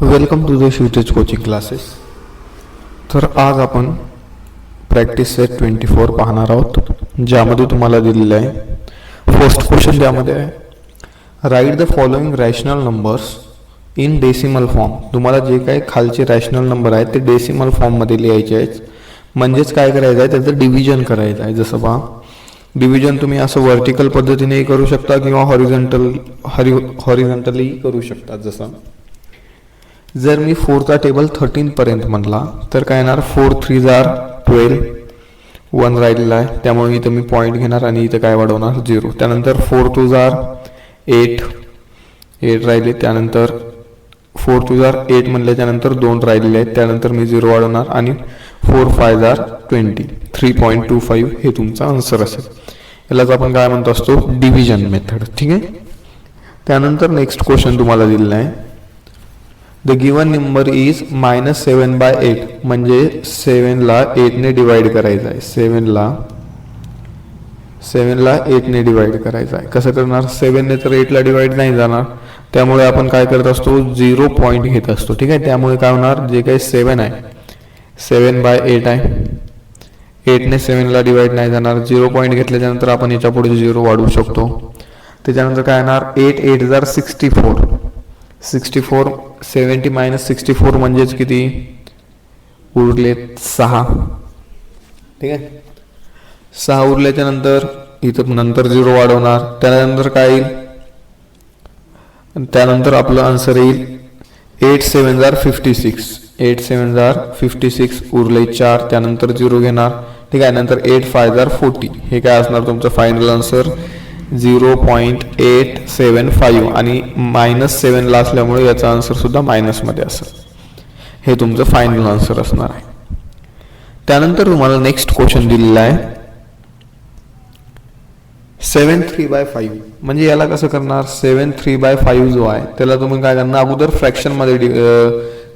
Welcome to the Shivtej coaching classes. तर आज आपण प्रॅक्टिस सेट 24 पाहणार आहोत, ज्यामध्ये तुम्हाला दिलेलं आहे फर्स्ट क्वेश्चन. त्यामध्ये आहे write the following rational numbers in decimal form. तुम्हाला जे काही खालचे रॅशनल नंबर आहेत ते डेसिमल फॉर्ममध्ये लिहायचे आहेत. म्हणजेच काय करायचं आहे, त्याचं डिव्हिजन करायचं आहे. जसं पहा, डिव्हिजन तुम्ही असं व्हर्टिकल पद्धतीनेही करू शकता किंवा हॉरिझॉन्टली करू शकता. जसं जर मी 4चा टेबल 13 पर्यंत म्हणला तर काय येणार, 4 3 जार 12, 1 राहिलेला आहे त्यामुळे इथं मी पॉईंट घेणार आणि इथं काय वाढवणार 0. त्यानंतर 4 2 जार 8 राहिले. त्यानंतर 4 2 जार 8 म्हणले, त्यानंतर 2 राहिलेले आहेत, त्यानंतर मी 0 वाढवणार आणि 4 5 जार 20, 3.25 हे तुमचा आन्सर असेल. यालाच आपण काय म्हणतो असतो, डिव्हिजन मेथड. ठीक आहे. त्यानंतर नेक्स्ट क्वेश्चन तुम्हाला दिलेला आहे, द गिवन नंबर इज -7/8. म्हणजे 7ला 8ने डिवाइड करायचं आहे. 7ला 8ने डिवाइड करायचं आहे. कसं करणार, 7ने तर 8ला डिवाइड नाही जाणार, त्यामुळे आपण काय करत असतो, 0 पॉईंट घेत असतो. ठीक आहे. त्यामुळे काय होणार, जे काही 7 आहे 7/8 आहे, 8ने 7ला डिवाइड नाही जाणार, 0 पॉईंट घेतल्याच्यानंतर आपण याच्या पुढे 0 वाढवू शकतो. त्याच्यानंतर काय येणार, 8 8 जार 64, 70 - 64 म्हणजेच किती उरले 6. ठीक आहे. 6 उरल्याच्या नंतर इथं नंतर 0 वाढवणार, त्यानंतर काय येईल, त्यानंतर आपलं आन्सर येईल 8 7 जार 56, 8 7 जार 56 उरले 4, त्यानंतर 0 घेणार. ठीक आहे. नंतर 8 5 जार 40, हे काय असणार तुमचं फायनल आन्सर 0.875 आणि -7ला असल्यामुळे याचा आन्सर सुद्धा मायनसमध्ये असेल. हे तुमचं फायनल आन्सर असणार आहे. त्यानंतर तुम्हाला नेक्स्ट क्वेश्चन दिलेला आहे 7 3/5. म्हणजे याला कसं करणार, 7 3/5 जो आहे त्याला तुम्ही काय करणार, अगोदर फ्रॅक्शनमध्ये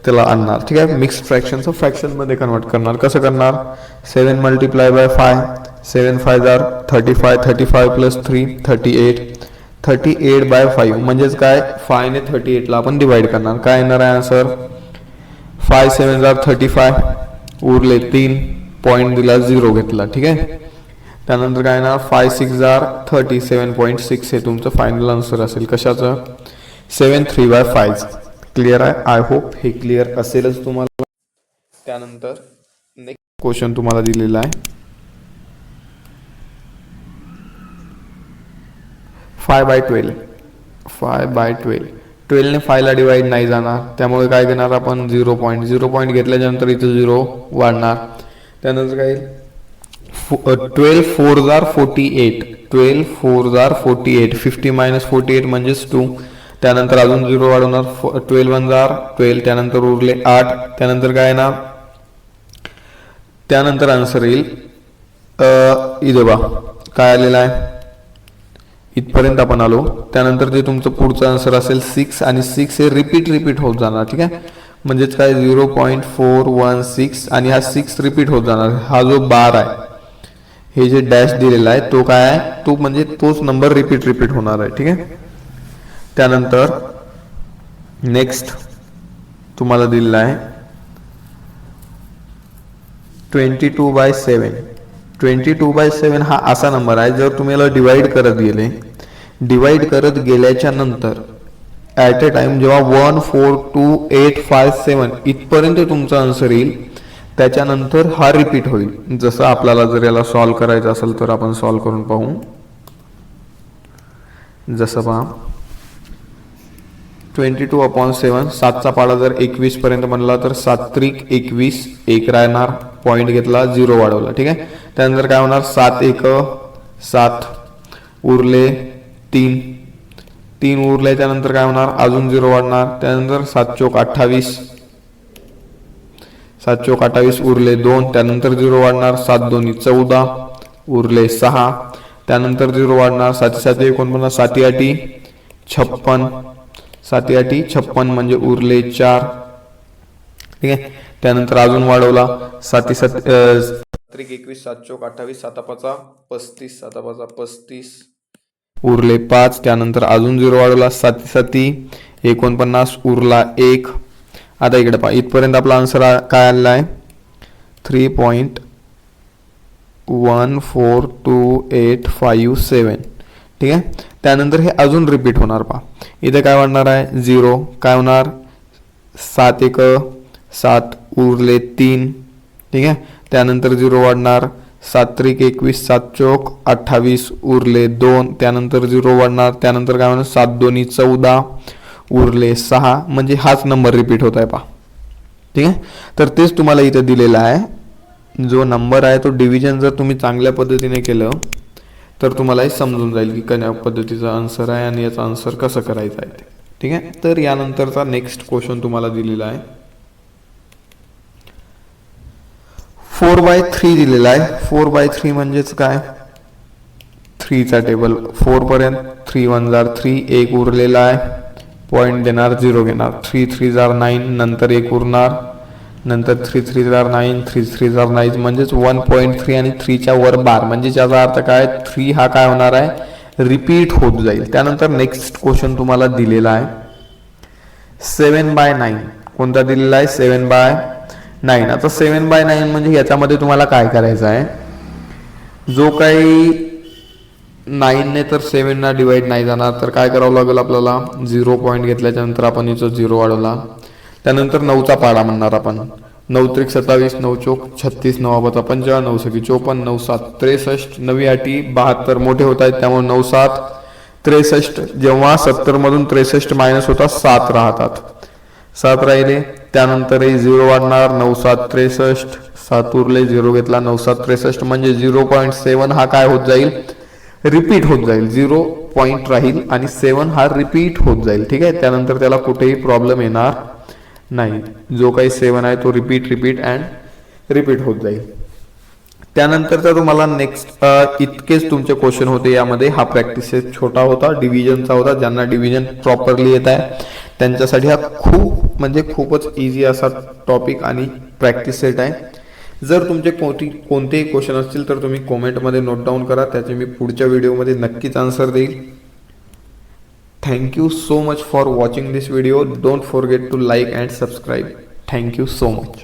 त्याला आणणार. ठीक आहे. मिक्स फ्रॅक्शनचं फ्रॅक्शनमध्ये कन्वर्ट करणार. कसं करणार, 7 × 5, 7 5 जार 35, 35 + 3 38, 38/5 म्हणजेच काय, 5 ने 38ला आपण डिवाइड करणार. काय येणार आहे आन्सर, 5 7 जार 35 उरले 3, पॉईंट दिला 0 घेतला. ठीक आहे. त्यानंतर काय येणार, 5 6 जार 30, 7.6 हे तुमचं फायनल आन्सर असेल. कशाचं, 7 3/5. क्लिअर आहे. आय होप हे क्लिअर असेलच तुम्हाला. त्यानंतर नेक्स्ट क्वेश्चन तुम्हाला दिलेला आहे 5/12. 5/12, 12ने 5ला डिवाइड नाही जाणार, त्यामुळे काय घेणार आपण 0 पॉईंट घेतल्यानंतर इथं 0 वाढणार. त्यानंतर काय 12 4 जार 48, 12 4 जार 48, 50 - 48 म्हणजेच 2. त्यानंतर अजून 0 वाढवणार, 12 1 जार 12, त्यानंतर उरले 8. त्यानंतर काय येणार, त्यानंतर आन्सर येईल इथे बा काय आलेला आहे, इथपर्यंत आपण आलो. त्यानंतर जे तुमचं पुढचं आन्सर असेल 6, आणि 6 हे रिपीट होत जाणार. ठीक आहे. म्हणजेच काय 0.416 आणि हा 6 रिपीट होत जाणार. हा जो बार आहे, हे जे डॅश दिलेला आहे तो काय आहे, तो म्हणजे तोच नंबर रिपीट होणार आहे. ठीक आहे. त्यानंतर नेक्स्ट तुम्हाला दिलेला आहे 22/7. 22/7 हा असा नंबर आहे, जर तुम्ही याला डिवाइड करत गेल्याच्या नंतर ॲट अ टाइम जेव्हा 1 4 2 8 5 7 इथपर्यंत तुमचा आन्सर येईल, त्याच्यानंतर हा रिपीट होईल. जसं आपल्याला जर याला सॉल्व करायचं असेल तर आपण सॉल्व करून पाहू. जसं पहा 22/7, 7चा पाडा जर 21 पर्यंत बनला तर 7 त्रिक 21, 1 राहणार, पॉईंट घेतला 0 वाढवला. ठीक आहे. त्यानंतर काय होणार, 7 1 7 उरले 3 उरले, त्यानंतर काय होणार, अजून 0 वाढणार. त्यानंतर 7 चौक 28, 7 चौक 28 उरले 2, त्यानंतर 0 वाढणार, 7 2 14 उरले 6, त्यानंतर 0 वाढणार, 7 7 49, 7 8 56, 7 8 56 म्हणजे उरले 4. ठीक आहे. त्यानंतर अजून वाढवला, 7 7 21, 7 चौक 28, 7 5 35, 7 5 35 उरले 5. त्यानंतर अजून 0 वाढवला, 7 7 49 उरला 1. आता इकडे पहा, इथपर्यंत आपला आन्सर काय आलेला आहे 3.14287. ठीक आहे. त्यानंतर हे अजून रिपीट होणार. पहा इथे काय वाढणार आहे 0, काय होणार 7 1 7 उरले 3. ठीक आहे. त्यानंतर 0 वाढणार 7 3 21 7 चौक 28 उरले 2. त्यानंतर 0 वाढणार. त्यानंतर काय होणार 7 2 14 उरले 6. म्हणजे हाच नंबर रिपीट होत आहे. पहा ठीक आहे. तर तेच तुम्हाला इथे दिलेला आहे. जो नंबर आहे तो डिव्हिजन जर तुम्ही चांगल्या पद्धतीने केलं तर तुम्हाला हे समजून जाईल की कशा पद्धतीचा आन्सर आहे आणि याचा आन्सर कसं करायचा आहे ते. ठीक आहे. तर यानंतरचा नेक्स्ट क्वेश्चन तुम्हाला दिलेला आहे 4/3 दिलेला आहे. 4/3 म्हणजेच काय 3 चा टेबल 4 पर्यंत 3 1 जार 3 1 उरलेला आहे. पॉईंट देणार 0 घेणार 3 3 जार 9 नंतर 1 उरणार नंतर 3 3 जार 9 3 3 जार 9 म्हणजेच 1.3 आणि 3 च्या वर बार म्हणजे याचा अर्थ काय 3 हा काय होणार आहे रिपीट होत जाईल. त्यानंतर नेक्स्ट क्वेश्चन तुम्हाला दिलेला आहे 7/9. कोणता दिलेला आहे 7/9. आता 7/9 म्हणजे याच्यामध्ये तुम्हाला काय करायचं आहे जो काही 9 ने तर 7 ना डिवाइड नाही जाणार तर काय करावं लागेल आपल्याला 0 पॉईंट घेतल्याच्या नंतर आपण इथं 0 वाढवला. त्यानंतर 9चा पाडा म्हणणार आपण 9 त्रिक 27 9 चौक 36 9 5 55 9 6 54 9 7 63 9 8 72 मोठे होत आहेत त्यामुळे 9 7 63. जेव्हा 70 मधून 63 मायनस होतात 7 राहतात 7 राहिले. त्यानंतर 0 वाढणार 9 7 63 7 उरले 0 घेतला 9 7 63 म्हणजे 0.7 हा काय होत जाईल रिपीट होत जाईल. 0 पॉईंट राहील आणि 7 हा रिपीट होत जाईल. ठीक आहे. त्यानंतर त्याला कुठेही प्रॉब्लेम येणार नाही. जो काही 7 आहे तो रिपीट अँड रिपीट होत जाईल. त्यानंतरचा तुम्हाला नेक्स्ट इतकेच तुमचे क्वेश्चन होते. यामध्ये हा प्रॅक्टिस सेट छोटा होता डिव्हिजनचा होता. ज्यांना डिव्हिजन प्रॉपरली येत आहे त्यांच्यासाठी हा खूप म्हणजे खूपच इझी असा टॉपिक आणि प्रॅक्टिस सेट आहे. जर तुमचे कोणतेही क्वेश्चन असतील तर तुम्ही कॉमेंटमध्ये नोट डाऊन करा. त्याचे मी पुढच्या व्हिडिओमध्ये नक्कीच आन्सर देईल. Thank you so much for watching this video. Don't forget to like and subscribe. Thank you so much.